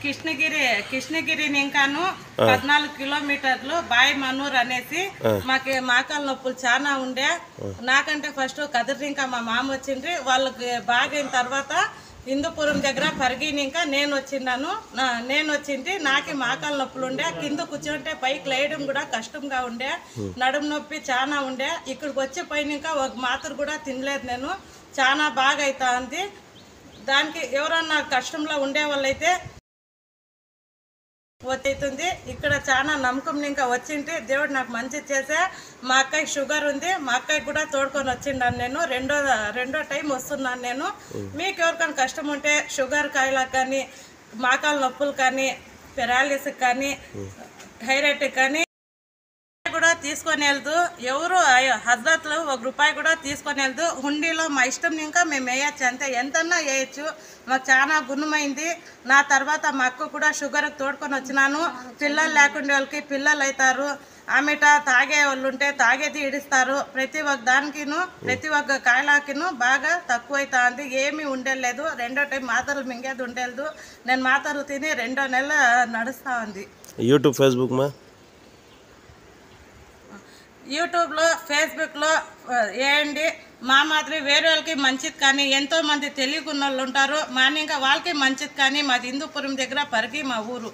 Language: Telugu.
కృష్ణగిరిని ఇంకాను 14 కిలోమీటర్లు బాయ్ మనూర్ అనేసి మాకు మోకాల నొప్పులు చాలా ఉండే. నాకంటే ఫస్ట్ కదిరింకా మా మామ వచ్చిండ్రి, వాళ్ళకి బాగైన తర్వాత హిందూపురం దగ్గర పరిగిని ఇంకా నేను వచ్చింది. నాకు మోకాల నొప్పులు ఉండే, కింద కూర్చుంటే పైకి లేయడం కూడా కష్టంగా ఉండే, నడుము నొప్పి చాలా ఉండే. ఇక్కడికి వచ్చి పైన ఇంకా ఒక మాత్ర కూడా తినలేదు నేను, చాలా బాగా అవుతా ఉంది. దానికి ఎవరన్నా కష్టంలో ఉండే వాళ్ళైతే అవుతుంది. ఇక్కడ చాలా నమ్మకం ఇంకా వచ్చింది. దేవుడు నాకు మంచి చేసే. మా అక్కకి షుగర్ ఉంది, మా అక్కకి కూడా తోడుకొని వచ్చిండాను నేను. రెండో టైం వస్తున్నాను నేను. మీకు ఎవరికైనా కష్టం ఉంటే షుగర్ కాయలకు కానీ, మోకాల నొప్పులు కానీ, పెరాలిసిస్ కానీ, థైరాయిడ్ కానీ కూడా తీసుకొని వెళ్తూ, ఎవరు హజరత్లు 1 రూపాయి కూడా తీసుకొని వెళ్తూ, హుండీలో మా ఇష్టం ఇంకా మేము వేయచ్చు, అంతే, ఎంతన్నా వేయచ్చు. మాకు చాలా గుణమైంది. నా తర్వాత మా అక్క కూడా షుగర్కి తోడుకొని వచ్చినాను. పిల్లలు లేకుండా వాళ్ళకి పిల్లలు అవుతారు. ఆమెట తాగే వాళ్ళు ఉంటే తాగేది ఇడిస్తారు. ప్రతి ఒక్క దానికిను, ప్రతి ఒక్క కాయలాకిను బాగా తక్కువ అవుతా ఉంది. ఏమీ ఉండలేదు. రెండో టైం మాత్రలు మింగేది ఉండలేదు. నేను మాత్రలు తిని 2 నెలలు నడుస్తూ ఉంది. యూట్యూబ్లో ఫేస్బుక్లో వేయండి. మా మాదిరి వేరే వాళ్ళకి మంచిది కానీ, ఎంతోమంది తెలియకున్న వాళ్ళు ఉంటారు. మా ఇంకా వాళ్ళకి మంచిది కానీ. మాది హిందూపురం దగ్గర పరిగి మా ఊరు.